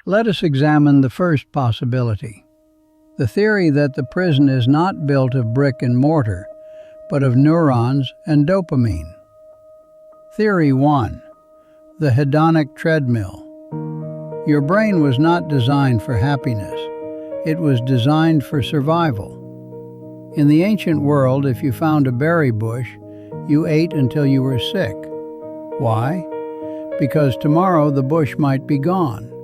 Let us examine the first possibility, the theory that the prison is not built of brick and mortar, but of neurons and dopamine. Theory 1. The hedonic treadmill. Your brain was not designed for happiness. It was designed for survival. In the ancient world, if you found a berry bush, you ate until you were sick. Why? Because tomorrow the bush might be gone.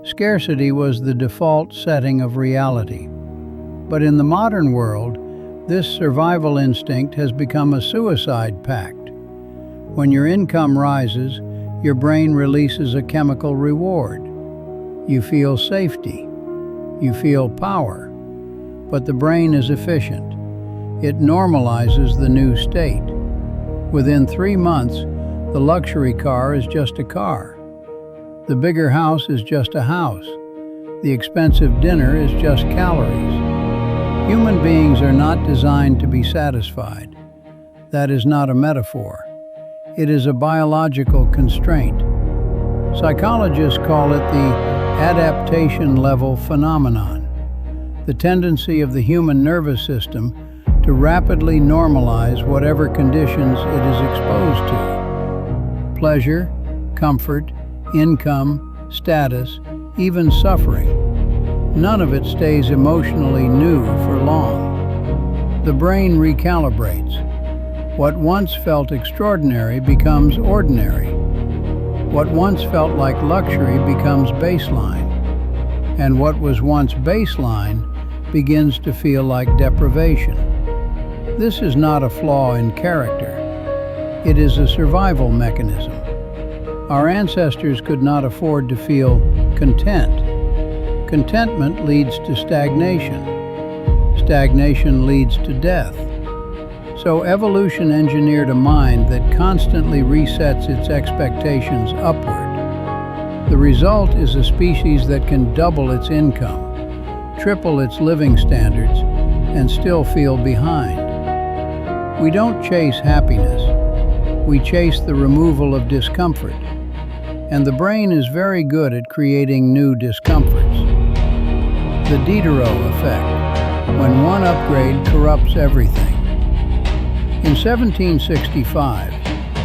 Scarcity was the default setting of reality. But in the modern world, this survival instinct has become a suicide pact. When your income rises, your brain releases a chemical reward. You feel safety. You feel power. But the brain is efficient. It normalizes the new state. Within 3 months, the luxury car is just a car. The bigger house is just a house. The expensive dinner is just calories. Human beings are not designed to be satisfied. That is not a metaphor. It is a biological constraint. Psychologists call it the adaptation level phenomenon, the tendency of the human nervous system to rapidly normalize whatever conditions it is exposed to. Pleasure, comfort, income, status, even suffering. None of it stays emotionally new for long. The brain recalibrates. What once felt extraordinary becomes ordinary. What once felt like luxury becomes baseline. And what was once baseline begins to feel like deprivation. This is not a flaw in character. It is a survival mechanism. Our ancestors could not afford to feel content. Contentment leads to stagnation. Stagnation leads to death. So evolution engineered a mind that constantly resets its expectations upward. The result is a species that can double its income, triple its living standards, and still feel behind. We don't chase happiness. We chase the removal of discomfort. And the brain is very good at creating new discomforts. The Diderot effect, when one upgrade corrupts everything. In 1765,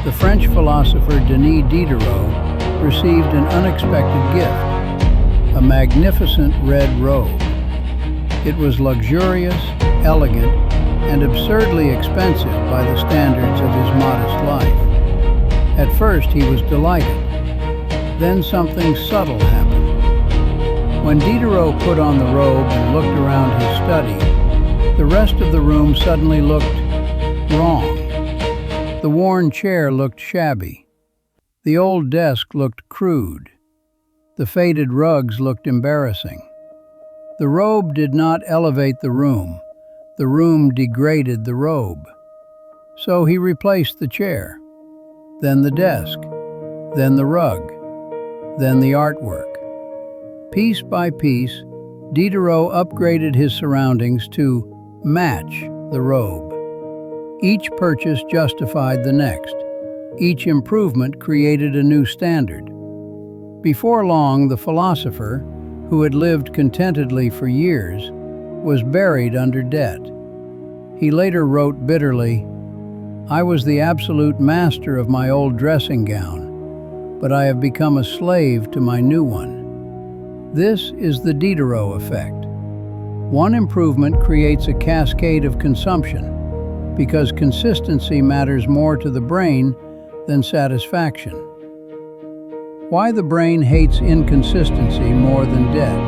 the French philosopher Denis Diderot received an unexpected gift, a magnificent red robe. It was luxurious, elegant, and absurdly expensive by the standards of his modest life. At first he was delighted. Then something subtle happened. When Diderot put on the robe and looked around his study, the rest of the room suddenly looked wrong. The worn chair looked shabby. The old desk looked crude. The faded rugs looked embarrassing. The robe did not elevate the room. The room degraded the robe. So he replaced the chair, then the desk, then the rug, then the artwork. Piece by piece, Diderot upgraded his surroundings to match the robe. Each purchase justified the next. Each improvement created a new standard. Before long, the philosopher, who had lived contentedly for years, was buried under debt. He later wrote bitterly, "I was the absolute master of my old dressing gown, but I have become a slave to my new one." This is the Diderot effect. One improvement creates a cascade of consumption, because consistency matters more to the brain than satisfaction. Why the brain hates inconsistency more than debt.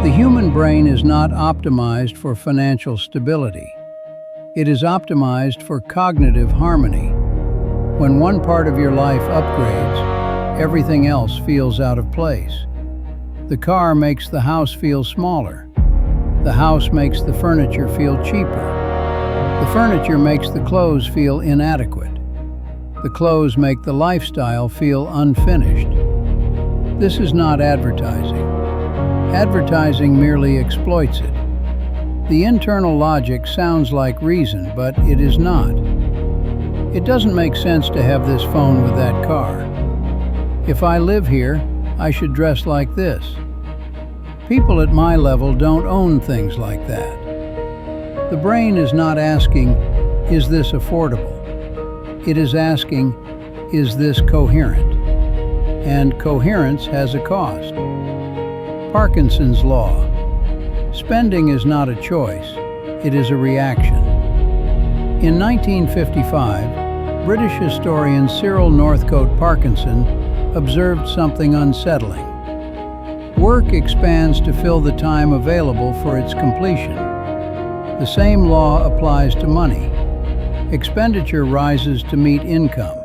The human brain is not optimized for financial stability. It is optimized for cognitive harmony. When one part of your life upgrades, everything else feels out of place. The car makes the house feel smaller. The house makes the furniture feel cheaper. The furniture makes the clothes feel inadequate. The clothes make the lifestyle feel unfinished. This is not advertising. Advertising merely exploits it. The internal logic sounds like reason, but it is not. It doesn't make sense to have this phone with that car. If I live here, I should dress like this. People at my level don't own things like that. The brain is not asking, is this affordable? It is asking, is this coherent? And coherence has a cost. Parkinson's law. Spending is not a choice, it is a reaction. In 1955, British historian Cyril Northcote Parkinson observed something unsettling. Work expands to fill the time available for its completion. The same law applies to money. Expenditure rises to meet income.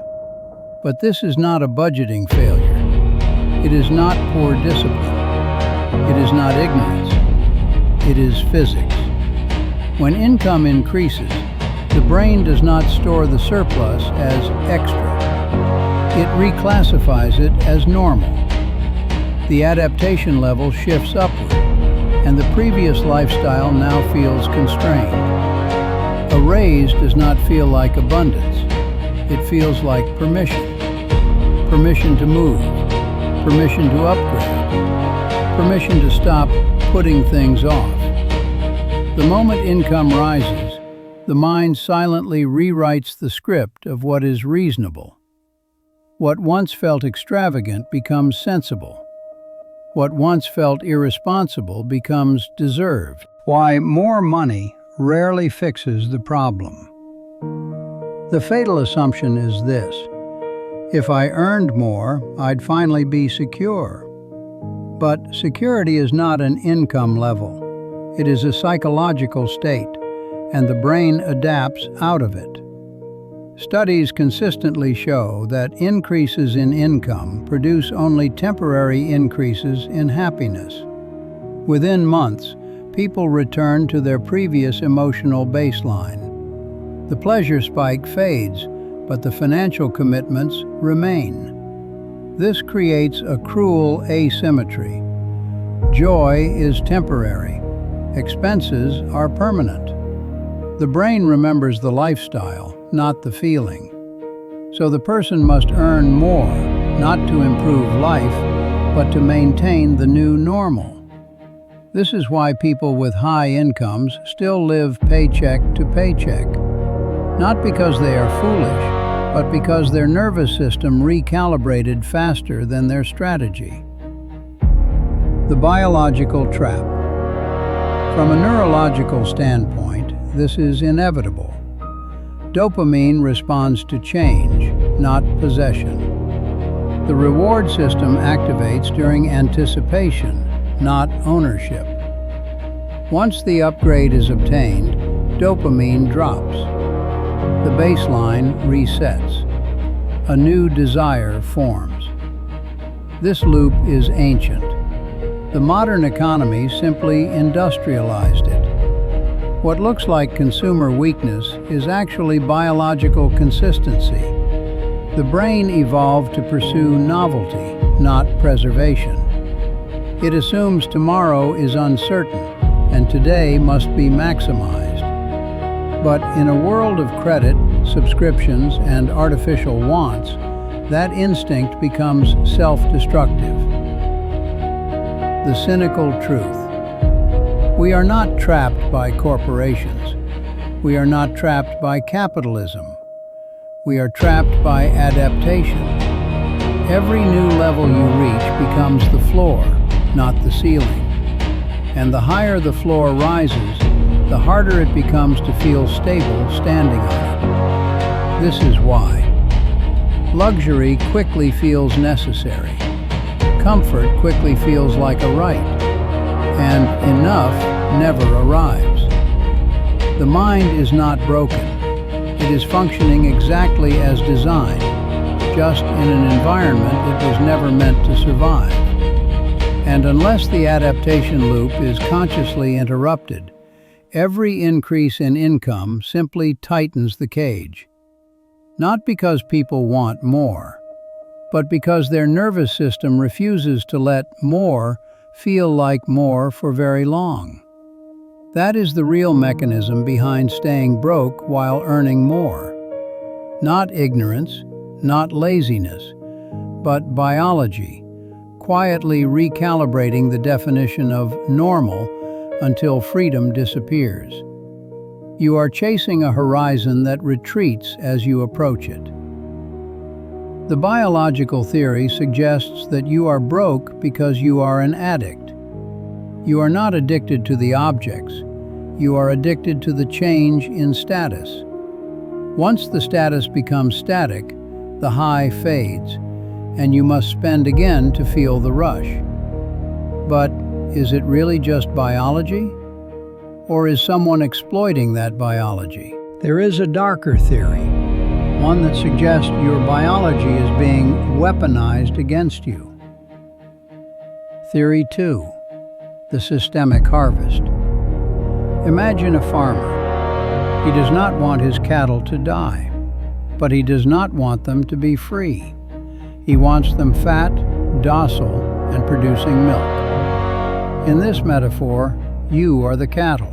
But this is not a budgeting failure. It is not poor discipline. It is not ignorance. It is physics. When income increases, the brain does not store the surplus as extra. It reclassifies it as normal. The adaptation level shifts upward, and the previous lifestyle now feels constrained. A raise does not feel like abundance. It feels like permission. Permission to move. Permission to upgrade. Permission to stop putting things off. The moment income rises, the mind silently rewrites the script of what is reasonable. What once felt extravagant becomes sensible. What once felt irresponsible becomes deserved. Why more money rarely fixes the problem. The fatal assumption is this: if I earned more, I'd finally be secure. But security is not an income level. It is a psychological state, and the brain adapts out of it. Studies consistently show that increases in income produce only temporary increases in happiness. Within months, people return to their previous emotional baseline. The pleasure spike fades, but the financial commitments remain. This creates a cruel asymmetry. Joy is temporary. Expenses are permanent. The brain remembers the lifestyle, not the feeling. So the person must earn more, not to improve life, but to maintain the new normal. This is why people with high incomes still live paycheck to paycheck. Not because they are foolish, but because their nervous system recalibrated faster than their strategy. The biological trap. From a neurological standpoint, this is inevitable. Dopamine responds to change, not possession. The reward system activates during anticipation, not ownership. Once the upgrade is obtained, dopamine drops. The baseline resets. A new desire forms. This loop is ancient. The modern economy simply industrialized it. What looks like consumer weakness is actually biological consistency. The brain evolved to pursue novelty, not preservation. It assumes tomorrow is uncertain, and today must be maximized. But in a world of credit, subscriptions, and artificial wants, that instinct becomes self-destructive. The cynical truth. We are not trapped by corporations. We are not trapped by capitalism. We are trapped by adaptation. Every new level you reach becomes the floor, not the ceiling. And the higher the floor rises, the harder it becomes to feel stable standing on it. This is why. Luxury quickly feels necessary. Comfort quickly feels like a right. And enough never arrives. The mind is not broken. It is functioning exactly as designed, just in an environment it was never meant to survive. And unless the adaptation loop is consciously interrupted, every increase in income simply tightens the cage. Not because people want more, but because their nervous system refuses to let more feel like more for very long. That is the real mechanism behind staying broke while earning more. Not ignorance, not laziness, but biology, quietly recalibrating the definition of normal until freedom disappears. You are chasing a horizon that retreats as you approach it. The biological theory suggests that you are broke because you are an addict. You are not addicted to the objects. You are addicted to the change in status. Once the status becomes static, the high fades, and you must spend again to feel the rush. But is it really just biology? Or is someone exploiting that biology? There is a darker theory, one that suggests your biology is being weaponized against you. Theory 2, the systemic harvest. Imagine a farmer. He does not want his cattle to die, but he does not want them to be free. He wants them fat, docile, and producing milk. In this metaphor, you are the cattle.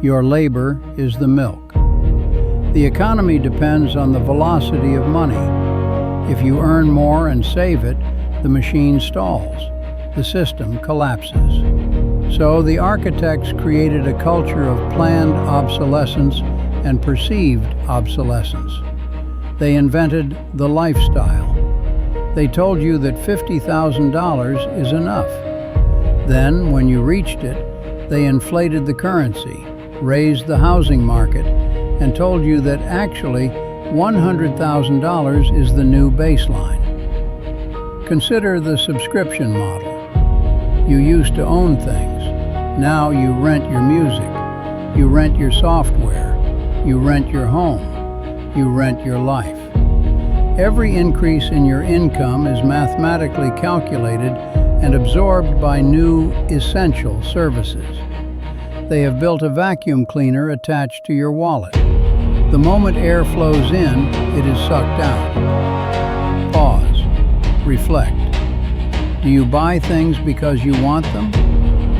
Your labor is the milk. The economy depends on the velocity of money. If you earn more and save it, the machine stalls. The system collapses. So the architects created a culture of planned obsolescence and perceived obsolescence. They invented the lifestyle. They told you that $50,000 is enough. Then, when you reached it, they inflated the currency, raised the housing market, and told you that actually $100,000 is the new baseline. Consider the subscription model. You used to own things. Now you rent your music. You rent your software. You rent your home. You rent your life. Every increase in your income is mathematically calculated and absorbed by new essential services. They have built a vacuum cleaner attached to your wallet. The moment air flows in, it is sucked out. Pause. Reflect. Do you buy things because you want them,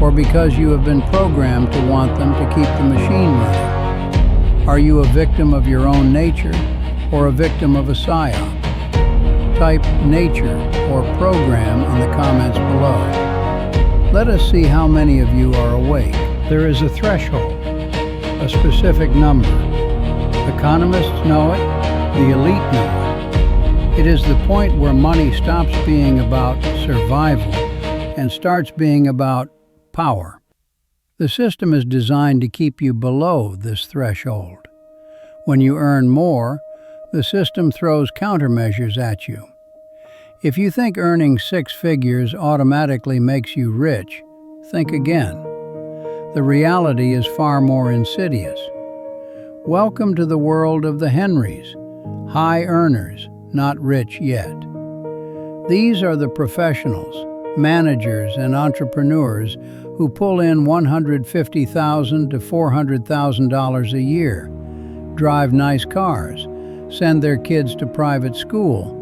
or because you have been programmed to want them to keep the machine running? Are you a victim of your own nature, or a victim of a psyop? Type nature or program in the comments below. Let us see how many of you are awake. There is a threshold, a specific number. Economists know it, the elite know it. It is the point where money stops being about survival and starts being about power. The system is designed to keep you below this threshold. When you earn more, the system throws countermeasures at you. If you think earning 6 figures automatically makes you rich, think again. The reality is far more insidious. Welcome to the world of the Henrys, high earners, not rich yet. These are the professionals, managers, and entrepreneurs who pull in $150,000 to $400,000 a year, drive nice cars, send their kids to private school,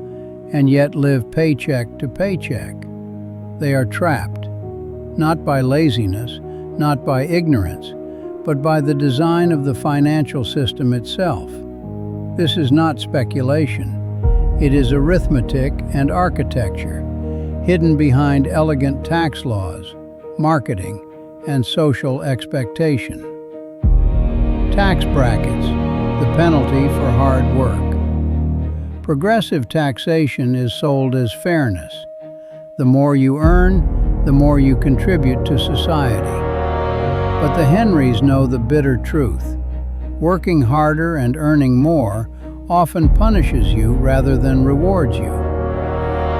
and yet live paycheck to paycheck. They are trapped, not by laziness, not by ignorance, but by the design of the financial system itself. This is not speculation. It is arithmetic and architecture, hidden behind elegant tax laws, marketing, and social expectation. Tax brackets, the penalty for hard work. Progressive taxation is sold as fairness. The more you earn, the more you contribute to society. But the Henrys know the bitter truth. Working harder and earning more often punishes you rather than rewards you.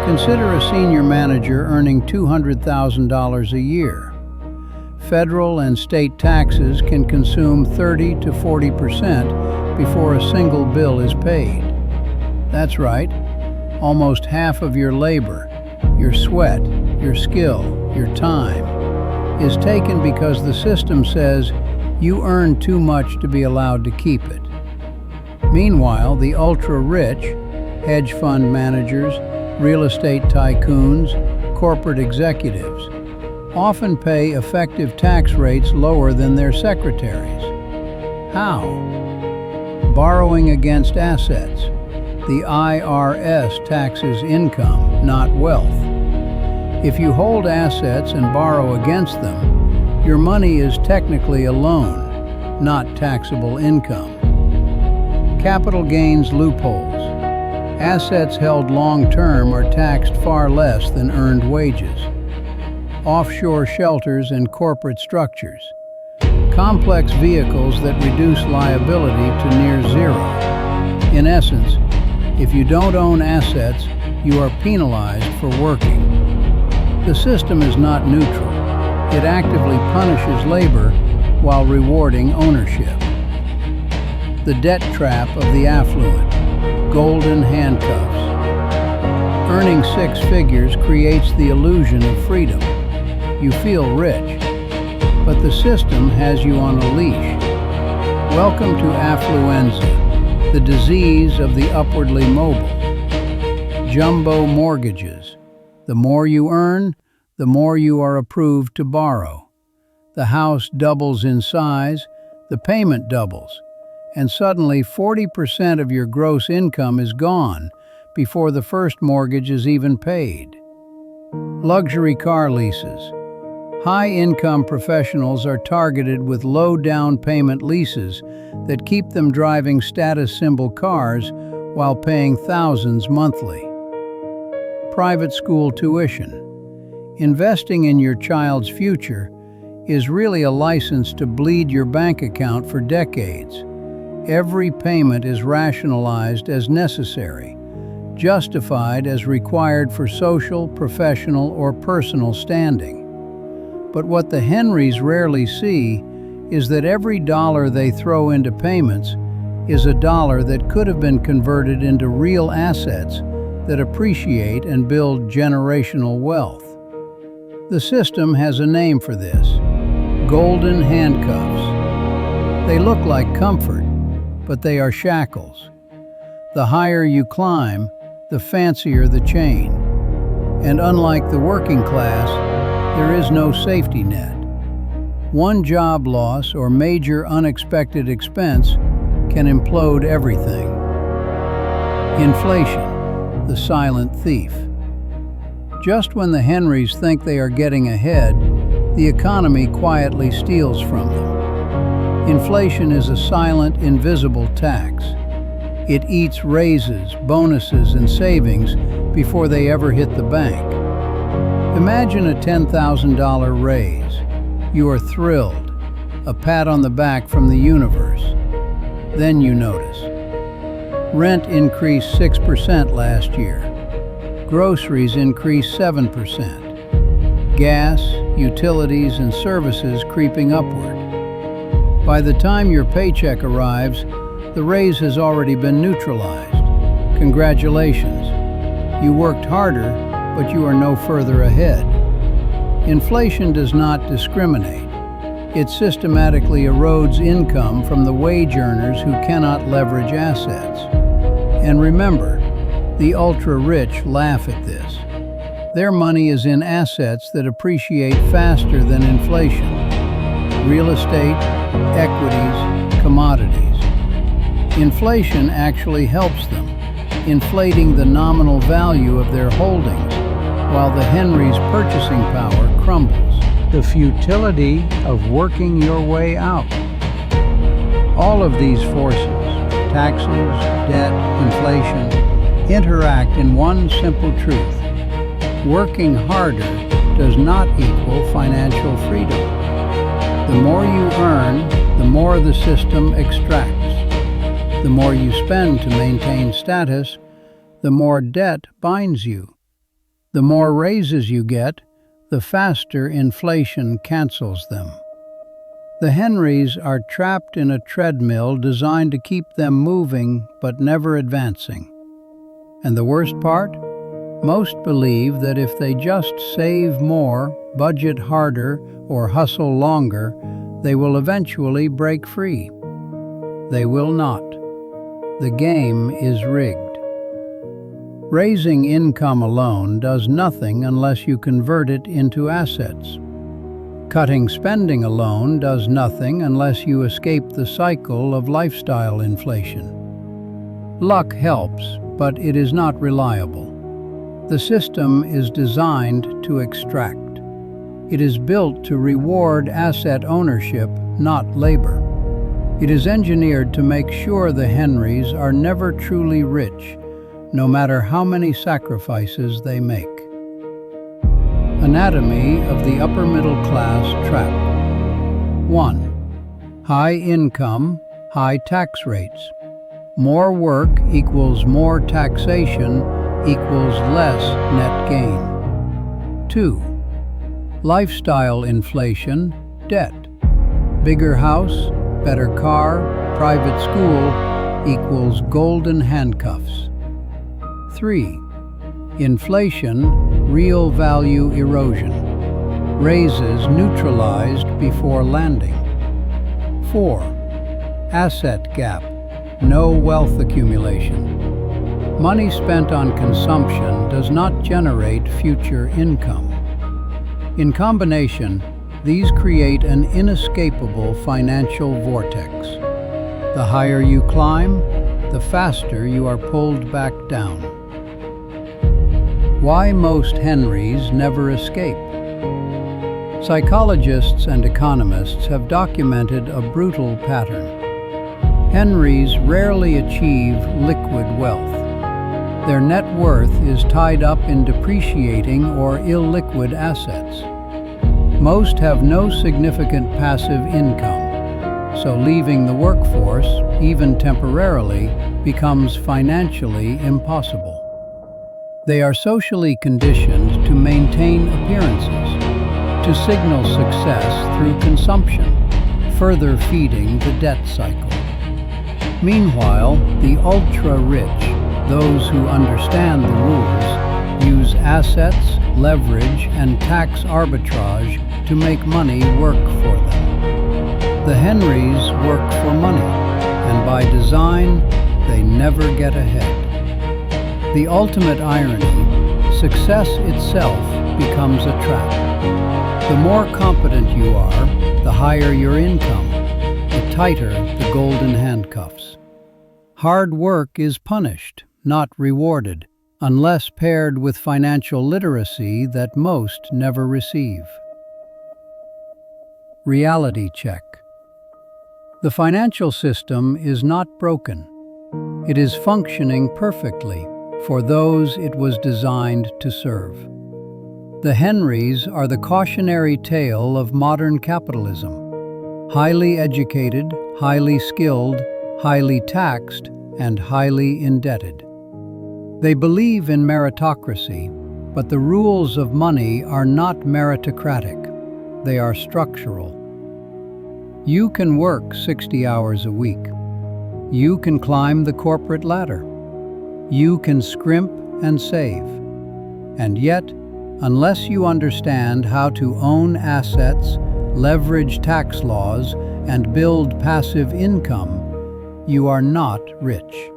Consider a senior manager earning $200,000 a year. Federal and state taxes can consume 30 to 40% before a single bill is paid. That's right, almost half of your labor, your sweat, your skill, your time, is taken because the system says you earn too much to be allowed to keep it. Meanwhile, the ultra-rich, hedge fund managers, real estate tycoons, corporate executives, often pay effective tax rates lower than their secretaries. How? Borrowing against assets. The IRS taxes income, not wealth. If you hold assets and borrow against them, your money is technically a loan, not taxable income. Capital gains loopholes. Assets held long-term are taxed far less than earned wages. Offshore shelters and corporate structures. Complex vehicles that reduce liability to near zero. In essence, if you don't own assets, you are penalized for working. The system is not neutral. It actively punishes labor while rewarding ownership. The debt trap of the affluent. Golden handcuffs. Earning six figures creates the illusion of freedom. You feel rich, but the system has you on a leash. Welcome to affluenza, the disease of the upwardly mobile. Jumbo mortgages. The more you earn, the more you are approved to borrow. The house doubles in size, the payment doubles, and suddenly 40% of your gross income is gone before the first mortgage is even paid. Luxury car leases. High-income professionals are targeted with low down payment leases that keep them driving status symbol cars while paying thousands monthly. Private school tuition. Investing in your child's future is really a license to bleed your bank account for decades. Every payment is rationalized as necessary, justified as required for social, professional, or personal standing. But what the Henrys rarely see is that every dollar they throw into payments is a dollar that could have been converted into real assets that appreciate and build generational wealth. The system has a name for this: golden handcuffs. They look like comfort, but they are shackles. The higher you climb, the fancier the chain. And unlike the working class, there is no safety net. One job loss or major unexpected expense can implode everything. Inflation, the silent thief. Just when the Henrys think they are getting ahead, the economy quietly steals from them. Inflation is a silent, invisible tax. It eats raises, bonuses, and savings before they ever hit the bank. Imagine a $10,000 raise. You are thrilled, a pat on the back from the universe. Then you notice. Rent increased 6% last year. Groceries increased 7%. Gas, utilities, and services creeping upward. By the time your paycheck arrives, the raise has already been neutralized. Congratulations. You worked harder, but you are no further ahead. Inflation does not discriminate. It systematically erodes income from the wage earners who cannot leverage assets. And remember, the ultra-rich laugh at this. Their money is in assets that appreciate faster than inflation. Real estate, equities, commodities. Inflation actually helps them, inflating the nominal value of their holdings, while the Henry's purchasing power crumbles. The futility of working your way out. All of these forces, taxes, debt, inflation, interact in one simple truth. Working harder does not equal financial freedom. The more you earn, the more the system extracts. The more you spend to maintain status, the more debt binds you. The more raises you get, the faster inflation cancels them. The Henrys are trapped in a treadmill designed to keep them moving but never advancing. And the worst part? Most believe that if they just save more, budget harder, or hustle longer, they will eventually break free. They will not. The game is rigged. Raising income alone does nothing unless you convert it into assets. Cutting spending alone does nothing unless you escape the cycle of lifestyle inflation. Luck helps, but it is not reliable. The system is designed to extract. It is built to reward asset ownership, not labor. It is engineered to make sure the Henrys are never truly rich, no matter how many sacrifices they make. Anatomy of the upper middle class trap. 1. High income, high tax rates. More work equals more taxation equals less net gain. 2. Lifestyle inflation, debt. Bigger house, better car, private school equals golden handcuffs. 3. Inflation, real value erosion. Raises neutralized before landing. 4. Asset gap, no wealth accumulation. Money spent on consumption does not generate future income. In combination, these create an inescapable financial vortex. The higher you climb, the faster you are pulled back down. Why most Henrys never escape? Psychologists and economists have documented a brutal pattern. Henrys rarely achieve liquid wealth. Their net worth is tied up in depreciating or illiquid assets. Most have no significant passive income, so leaving the workforce, even temporarily, becomes financially impossible. They are socially conditioned to maintain appearances, to signal success through consumption, further feeding the debt cycle. Meanwhile, the ultra-rich, those who understand the rules, use assets, leverage, and tax arbitrage to make money work for them. The Henrys work for money, and by design, they never get ahead. The ultimate irony, success itself becomes a trap. The more competent you are, the higher your income, the tighter the golden handcuffs. Hard work is punished, not rewarded, unless paired with financial literacy that most never receive. Reality check. The financial system is not broken. It is functioning perfectly for those it was designed to serve. The Henrys are the cautionary tale of modern capitalism. Highly educated, highly skilled, highly taxed, and highly indebted. They believe in meritocracy, but the rules of money are not meritocratic. They are structural. You can work 60 hours a week. You can climb the corporate ladder. You can scrimp and save. And yet, unless you understand how to own assets, leverage tax laws, and build passive income, you are not rich.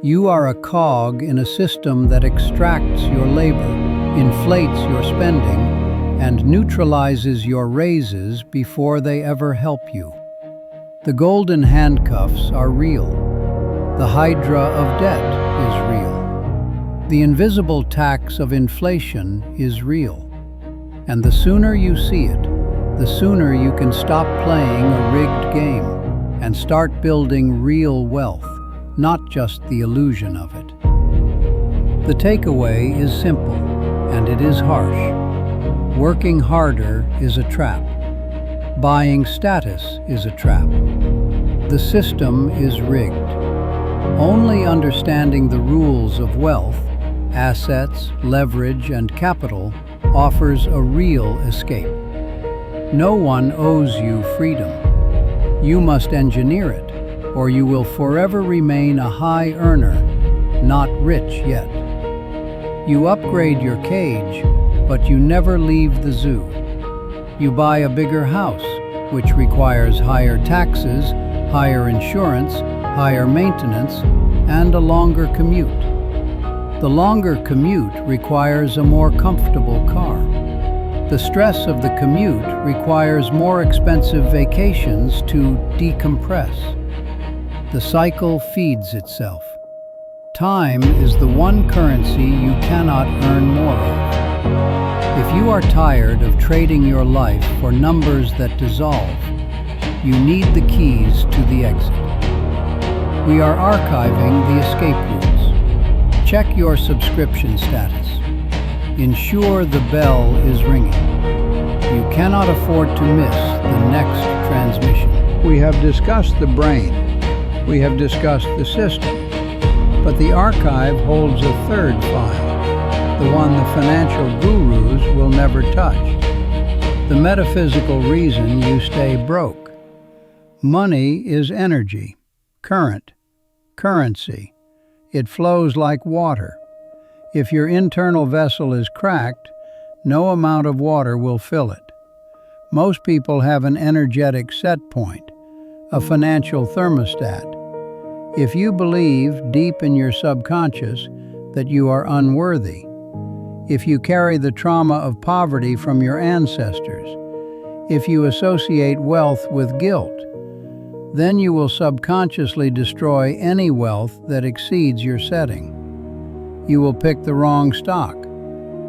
You are a cog in a system that extracts your labor, inflates your spending, and neutralizes your raises before they ever help you. The golden handcuffs are real. The hydra of debt is real. The invisible tax of inflation is real. And the sooner you see it, the sooner you can stop playing a rigged game and start building real wealth, not just the illusion of it. The takeaway is simple, and it is harsh. Working harder is a trap. Buying status is a trap. The system is rigged. Only understanding the rules of wealth, assets, leverage, and capital offers a real escape. No one owes you freedom. You must engineer it, or you will forever remain a high earner, not rich yet. You upgrade your cage, but you never leave the zoo. You buy a bigger house, which requires higher taxes, higher insurance, higher maintenance, and a longer commute. The longer commute requires a more comfortable car. The stress of the commute requires more expensive vacations to decompress. The cycle feeds itself. Time is the one currency you cannot earn more of. If you are tired of trading your life for numbers that dissolve, you need the keys to the exit. We are archiving the escape rules. Check your subscription status. Ensure the bell is ringing. You cannot afford to miss the next transmission. We have discussed the brain. We have discussed the system. But the archive holds a third file, the one the financial gurus will never touch. The metaphysical reason you stay broke. Money is energy, current, currency. It flows like water. If your internal vessel is cracked, no amount of water will fill it. Most people have an energetic set point, a financial thermostat. If you believe deep in your subconscious that you are unworthy, if you carry the trauma of poverty from your ancestors, if you associate wealth with guilt, then you will subconsciously destroy any wealth that exceeds your setting. You will pick the wrong stock.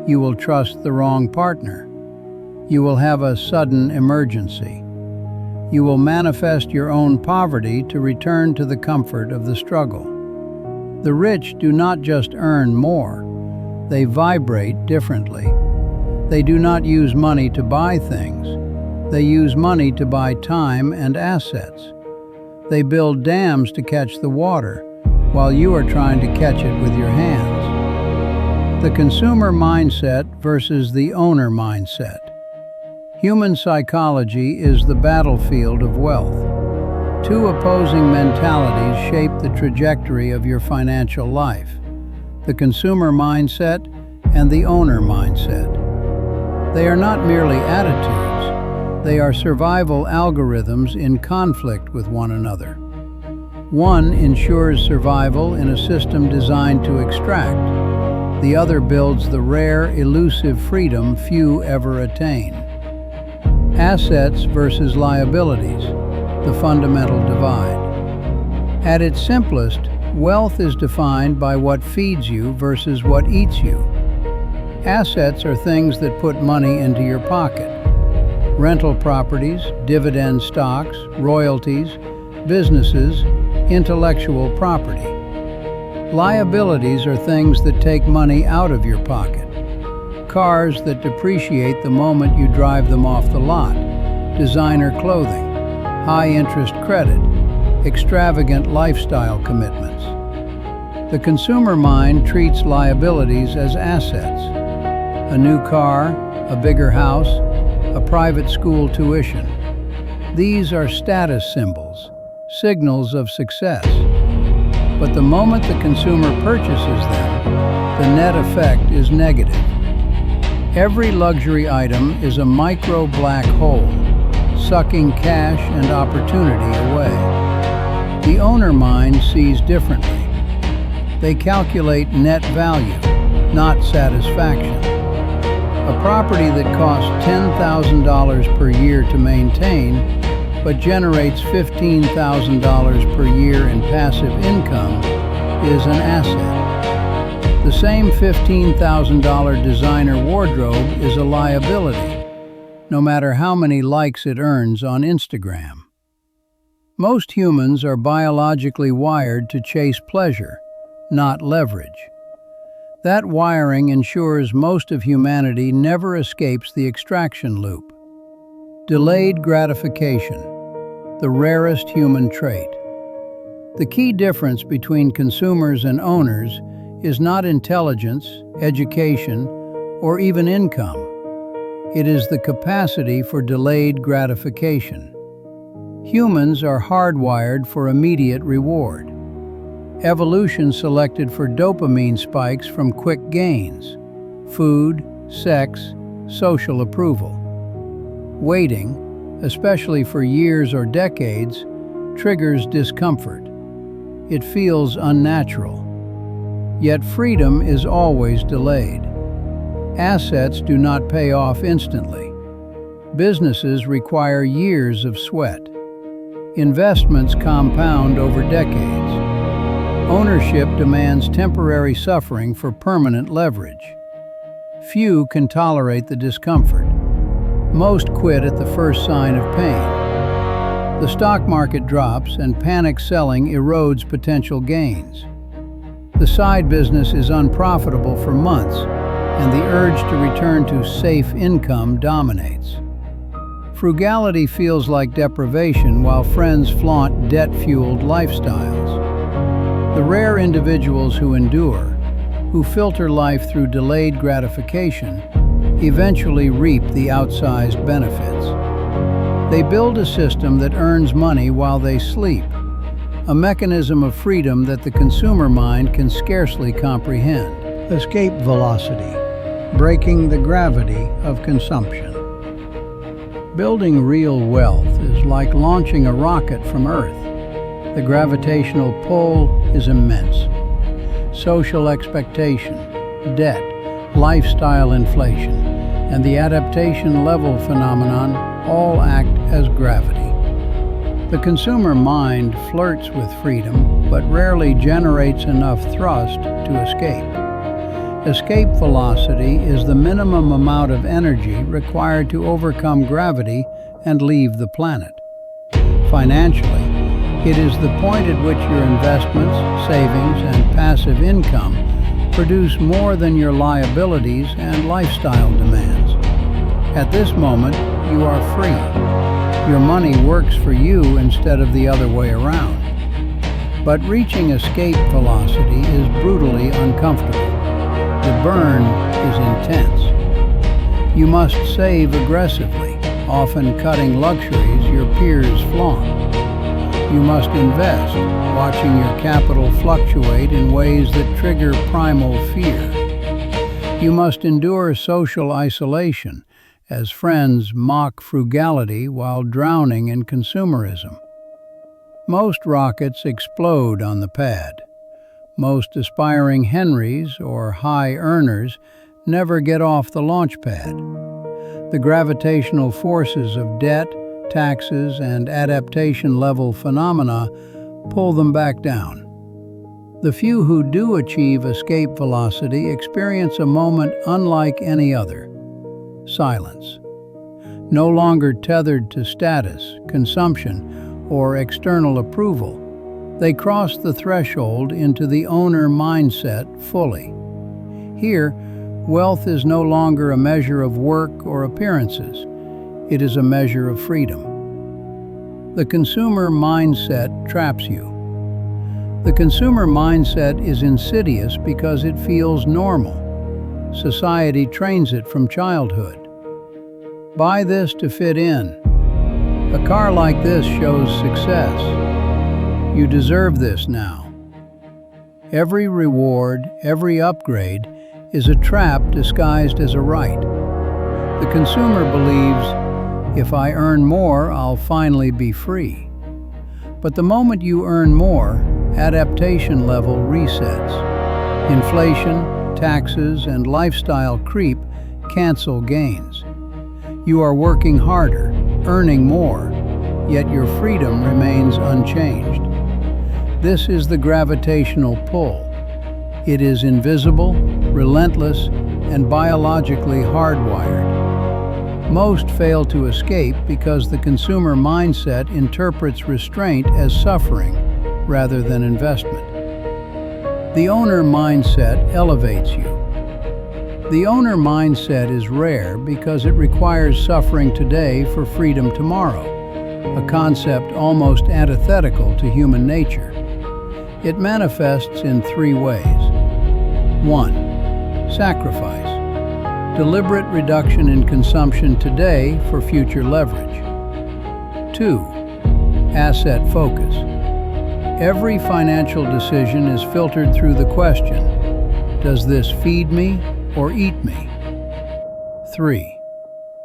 You will trust the wrong partner. You will have a sudden emergency. You will manifest your own poverty to return to the comfort of the struggle. The rich do not just earn more, they vibrate differently. They do not use money to buy things. They use money to buy time and assets. They build dams to catch the water, while you are trying to catch it with your hands. The consumer mindset versus the owner mindset. Human psychology is the battlefield of wealth. Two opposing mentalities shape the trajectory of your financial life: the consumer mindset and the owner mindset. They are not merely attitudes, they are survival algorithms in conflict with one another. One ensures survival in a system designed to extract. The other builds the rare, elusive freedom few ever attain. Assets versus liabilities, the fundamental divide. At its simplest, wealth is defined by what feeds you versus what eats you. Assets are things that put money into your pocket. Rental properties, dividend stocks, royalties, businesses, intellectual property. Liabilities are things that take money out of your pocket. Cars that depreciate the moment you drive them off the lot, designer clothing, high-interest credit, extravagant lifestyle commitments. The consumer mind treats liabilities as assets. A new car, a bigger house, a private school tuition. These are status symbols, signals of success. But the moment the consumer purchases them, the net effect is negative. Every luxury item is a micro black hole, sucking cash and opportunity away. The owner mind sees differently. They calculate net value, not satisfaction. A property that costs $10,000 per year to maintain, but generates $15,000 per year in passive income, is an asset. The same $15,000 designer wardrobe is a liability, no matter how many likes it earns on Instagram. Most humans are biologically wired to chase pleasure, not leverage. That wiring ensures most of humanity never escapes the extraction loop. Delayed gratification, the rarest human trait. The key difference between consumers and owners is not intelligence, education, or even income. It is the capacity for delayed gratification. Humans are hardwired for immediate reward. Evolution selected for dopamine spikes from quick gains: food, sex, social approval. Waiting, especially for years or decades, triggers discomfort. It feels unnatural. Yet freedom is always delayed. Assets do not pay off instantly. Businesses require years of sweat. Investments compound over decades. Ownership demands temporary suffering for permanent leverage. Few can tolerate the discomfort. Most quit at the first sign of pain. The stock market drops and panic selling erodes potential gains. The side business is unprofitable for months, and the urge to return to safe income dominates. Frugality feels like deprivation while friends flaunt debt-fueled lifestyles. The rare individuals who endure, who filter life through delayed gratification, eventually reap the outsized benefits. They build a system that earns money while they sleep, a mechanism of freedom that the consumer mind can scarcely comprehend. Escape velocity, breaking the gravity of consumption. Building real wealth is like launching a rocket from Earth. The gravitational pull is immense. Social expectation, debt, lifestyle inflation, and the adaptation level phenomenon all act as gravity. The consumer mind flirts with freedom, but rarely generates enough thrust to escape. Escape velocity is the minimum amount of energy required to overcome gravity and leave the planet. Financially, it is the point at which your investments, savings, and passive income produce more than your liabilities and lifestyle demands. At this moment, you are free. Your money works for you instead of the other way around. But reaching escape velocity is brutally uncomfortable. The burn is intense. You must save aggressively, often cutting luxuries your peers flaunt. You must invest, watching your capital fluctuate in ways that trigger primal fear. You must endure social isolation, as friends mock frugality while drowning in consumerism. Most rockets explode on the pad. Most aspiring Henrys or high earners never get off the launch pad. The gravitational forces of debt, taxes, and adaptation level phenomena pull them back down. The few who do achieve escape velocity experience a moment unlike any other: silence. No longer tethered to status, consumption, or external approval, they cross the threshold into the owner mindset fully. Here, wealth is no longer a measure of work or appearances. It is a measure of freedom. The consumer mindset traps you. The consumer mindset is insidious because it feels normal. Society trains it from childhood. Buy this to fit in. A car like this shows success. You deserve this now. Every reward, every upgrade, is a trap disguised as a right. The consumer believes, if I earn more, I'll finally be free. But the moment you earn more, adaptation level resets. Inflation, taxes, and lifestyle creep cancel gains. You are working harder, earning more, yet your freedom remains unchanged. This is the gravitational pull. It is invisible, relentless, and biologically hardwired. Most fail to escape because the consumer mindset interprets restraint as suffering rather than investment. The owner mindset elevates you. The owner mindset is rare because it requires suffering today for freedom tomorrow, a concept almost antithetical to human nature. It manifests in three ways. 1. Sacrifice. Deliberate reduction in consumption today for future leverage. 2. Asset focus. Every financial decision is filtered through the question, does this feed me or eat me? 3.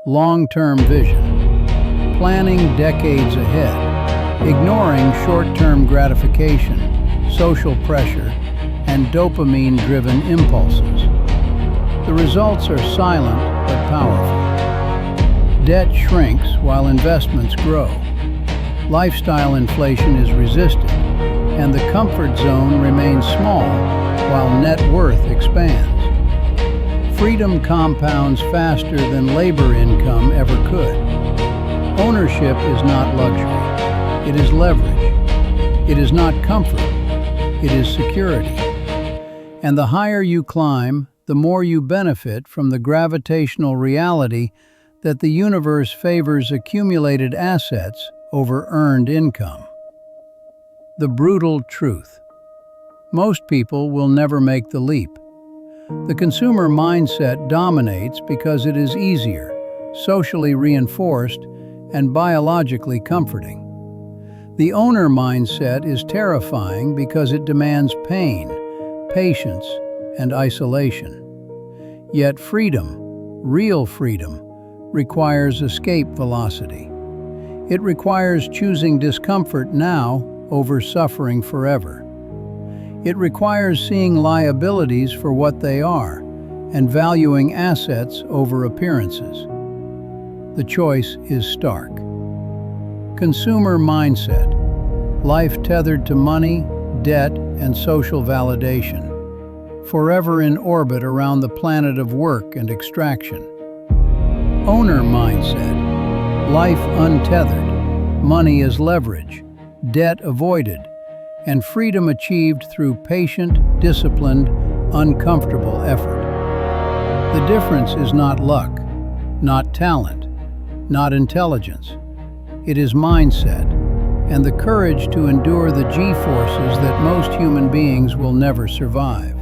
Long-term vision. Planning decades ahead, ignoring short-term gratification, social pressure, and dopamine-driven impulses. The results are silent but powerful. Debt shrinks while investments grow. Lifestyle inflation is resisted, and the comfort zone remains small while net worth expands. Freedom compounds faster than labor income ever could. Ownership is not luxury. It is leverage. It is not comfort. It is security. And the higher you climb, the more you benefit from the gravitational reality that the universe favors accumulated assets over earned income. The brutal truth. Most people will never make the leap. The consumer mindset dominates because it is easier, socially reinforced, and biologically comforting. The owner mindset is terrifying because it demands pain, patience, and isolation. Yet freedom, real freedom, requires escape velocity. It requires choosing discomfort now over suffering forever. It requires seeing liabilities for what they are and valuing assets over appearances. The choice is stark. Consumer mindset, life tethered to money, debt, and social validation, forever in orbit around the planet of work and extraction. Owner mindset, life untethered, money as leverage, debt avoided, and freedom achieved through patient, disciplined, uncomfortable effort. The difference is not luck, not talent, not intelligence. It is mindset and the courage to endure the G-forces that most human beings will never survive.